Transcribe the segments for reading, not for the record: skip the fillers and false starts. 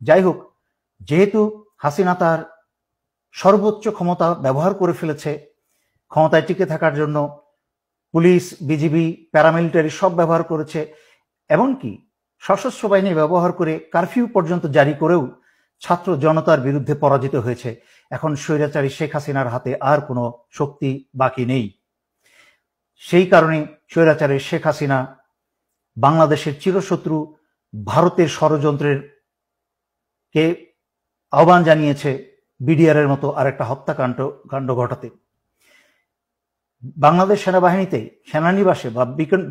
যাই হোক, যেহেতু হাসিনা তার সর্বোচ্চ ক্ষমতা ব্যবহার করে ফেলেছে, ক্ষমতায় টিকে থাকার জন্য পুলিশ, বিজিবি, প্যারামিলিটারি সব ব্যবহার করেছে, এমনকি সশস্ত্র বাহিনী ব্যবহার করে কারফিউ পর্যন্ত জারি করেও ছাত্র জনতার বিরুদ্ধে পরাজিত হয়েছে। এখন স্বৈরাচারী শেখ হাসিনার হাতে আর কোনো শক্তি বাকি নেই। সেই কারণে স্বৈরাচারী শেখ হাসিনা বাংলাদেশের চিরশত্রু ভারতের ষড়যন্ত্রের কে আহ্বান জানিয়েছে বিডিআরের মতো আরেকটা হত্যাকাণ্ড ঘটাতে। বাংলাদেশ সেনাবাহিনীতে, সেনানিবাসে বা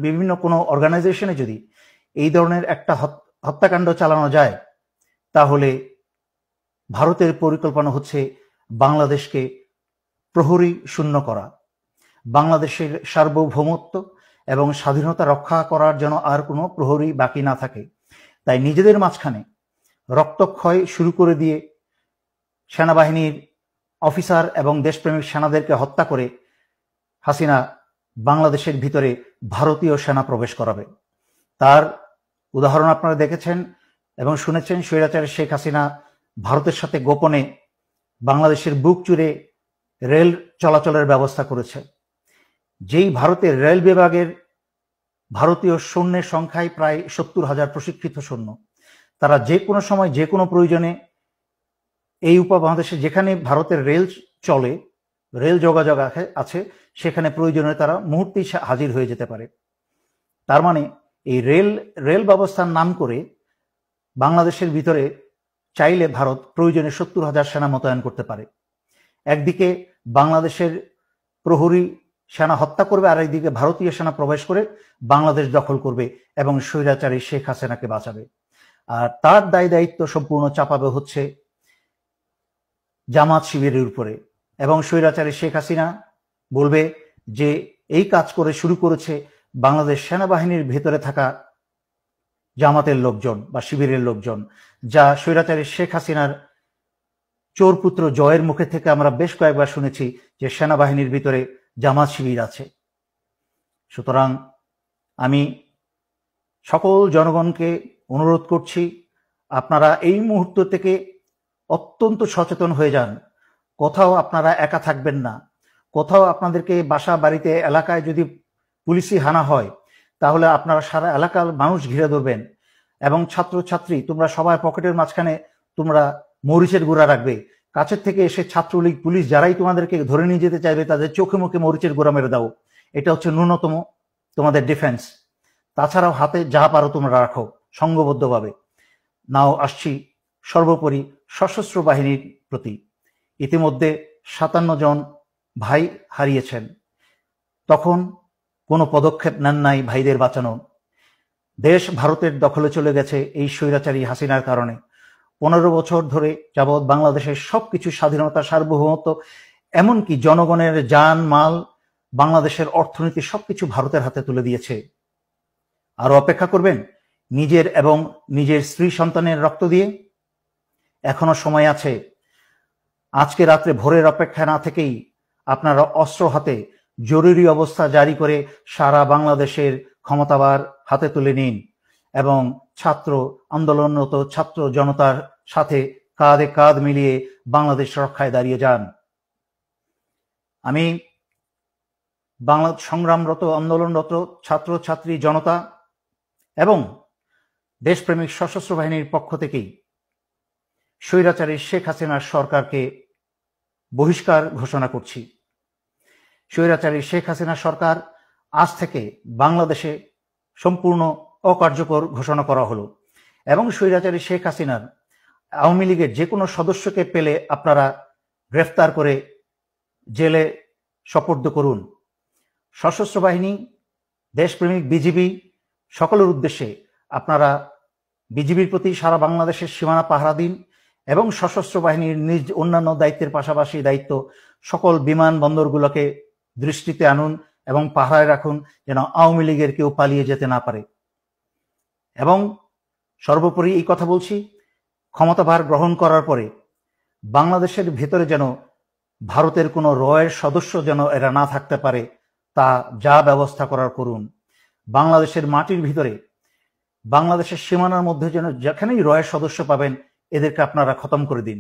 বিভিন্ন কোনো অর্গানাইজেশনে যদি এই ধরনের একটা হত্যাকাণ্ড চালানো যায়, তাহলে ভারতের পরিকল্পনা হচ্ছে বাংলাদেশকে প্রহরী শূন্য করা, বাংলাদেশের সার্বভৌমত্ব এবং স্বাধীনতা রক্ষা করার জন্য আর কোনো প্রহরী বাকি না থাকে। তাই নিজেদের মাঝখানে রক্তক্ষয় শুরু করে দিয়ে সেনাবাহিনীর অফিসার এবং দেশপ্রেমিক সেনাদেরকে হত্যা করে হাসিনা বাংলাদেশের ভিতরে ভারতীয় সেনা প্রবেশ করাবে। তার উদাহরণ আপনারা দেখেছেন এবং শুনেছেন। স্বৈরাচারী শেখ হাসিনা ভারতের সাথে গোপনে বাংলাদেশের বুক চুরে রেল চলাচলের ব্যবস্থা করেছে। যেই ভারতের রেল বিভাগের ভারতীয় সৈন্যের সংখ্যায় প্রায় 70,000 প্রশিক্ষিত সৈন্য, তারা যে কোনো সময় যে কোনো প্রয়োজনে এই উপমহাদেশে যেখানে ভারতের রেল চলে, রেল যোগাযোগ আছে, সেখানে প্রয়োজনে তারা মুহূর্তেই হাজির হয়ে যেতে পারে। তার মানে এই রেল ব্যবস্থার নাম করে বাংলাদেশের ভিতরে চাইলে ভারত প্রয়োজনে 70,000 সেনা মোতায়েন করতে পারে। একদিকে বাংলাদেশের প্রহরী সেনা হত্যা করবে, আর একদিকে ভারতীয় সেনা প্রবেশ করে বাংলাদেশ দখল করবে এবং স্বৈরাচারী শেখ হাসিনাকে বাঁচাবে। আর তার দায়িত্ব সম্পূর্ণ চাপাবে হচ্ছে জামাত শিবিরের উপরে, এবং স্বৈরাচারী শেখ হাসিনা বলবে যে এই কাজ করে শুরু করেছে বাংলাদেশ সেনাবাহিনীর ভেতরে থাকা জামাতের লোকজন বা শিবিরের লোকজন, যা স্বৈরাচারী শেখ হাসিনার চোরপুত্র জয়ের মুখে থেকে আমরা বেশ কয়েকবার শুনেছি যে সেনাবাহিনীর ভিতরে জামাত শিবির আছে। সুতরাং আমি সকল জনগণকে অনুরোধ করছি, আপনারা এই মুহূর্ত থেকে অত্যন্ত সচেতন হয়ে যান। কোথাও আপনারা একা থাকবেন না। কোথাও আপনাদেরকে বাসা বাড়িতে এলাকায় যদি পুলিশি হানা হয়, তাহলে আপনারা সারা এলাকার মানুষ ঘিরে ধরবেন এবং ছাত্রছাত্রী তোমরা সবাই পকেটের মাঝখানে তোমরা মরিচের গুঁড়া রাখবে। কাছের থেকে এসে ছাত্রলীগ, পুলিশ যারাই তোমাদেরকে ধরে নিয়ে যেতে চাইবে, তাদের চোখে মুখে মরিচের গুঁড়া মেরে দাও। এটা হচ্ছে ন্যূনতম তোমাদের ডিফেন্স। তাছাড়াও হাতে যা পারো তোমরা রাখো সংঘবদ্ধভাবে। নাও আসছি সর্বোপরি সশস্ত্র বাহিনীর প্রতি। ইতিমধ্যে 57 জন ভাই হারিয়েছেন, তখন কোনো পদক্ষেপ নেন নাই ভাইদের বাঁচানো। দেশ ভারতের দখলে চলে গেছে এই স্বৈরাচারী হাসিনার কারণে। 15 বছর ধরে যাবৎ বাংলাদেশের সবকিছু, স্বাধীনতা, সার্বভৌমত্ব, এমনকি জনগণের জান মাল, বাংলাদেশের অর্থনীতি সবকিছু ভারতের হাতে তুলে দিয়েছে। আরো অপেক্ষা করবেন নিজের এবং নিজের স্ত্রী সন্তানের রক্ত দিয়ে? এখনো সময় আছে। আজকে রাত্রে ভোরের অপেক্ষা না থেকেই আপনারা অস্ত্র হাতে জরুরি অবস্থা জারি করে সারা বাংলাদেশের ক্ষমতাবার হাতে তুলে নিন এবং ছাত্র আন্দোলনরত ছাত্র জনতার সাথে কাঁধে কাঁধ মিলিয়ে বাংলাদেশ রক্ষায় দাঁড়িয়ে যান। আমি বাংলা সংগ্রামরত, আন্দোলনরত ছাত্র ছাত্রী জনতা এবং দেশপ্রেমিক সশস্ত্র বাহিনীর পক্ষ থেকেই স্বৈরাচারী শেখ হাসিনার সরকারকে বহিষ্কার ঘোষণা করছি। স্বৈরাচারী শেখ হাসিনা সরকার আজ থেকে বাংলাদেশে সম্পূর্ণ অকার্যকর ঘোষণা করা হলো এবং স্বৈরাচারী শেখ হাসিনার আওয়ামী লীগের যে কোনো সদস্যকে পেলে আপনারা গ্রেফতার করে জেলে সোপর্দ করুন। সশস্ত্র বাহিনী, দেশপ্রেমিক বিজিবি সকলের উদ্দেশ্যে আপনারা বিজিবির প্রতি সারা বাংলাদেশের সীমানা পাহারা দিন এবং সশস্ত্র বাহিনীর নিজ অন্যান্য দায়িত্বের পাশাপাশি দায়িত্ব সকল বিমানবন্দরগুলোকে দৃষ্টিতে আনুন এবং পাহারায় রাখুন, যেন আওয়ামী লীগের কেউ পালিয়ে যেতে না পারে। এবং সর্বোপরি এই কথা বলছি, ক্ষমতাভার গ্রহণ করার পরে বাংলাদেশের ভেতরে যেন ভারতের কোনো রয়ের সদস্য যেন এরা না থাকতে পারে, তা যা ব্যবস্থা করার করুন। বাংলাদেশের মাটির ভিতরে, বাংলাদেশের সীমানার মধ্যে যেন যেখানেই রয়ের সদস্য পাবেন এদেরকে আপনারা খতম করে দিন।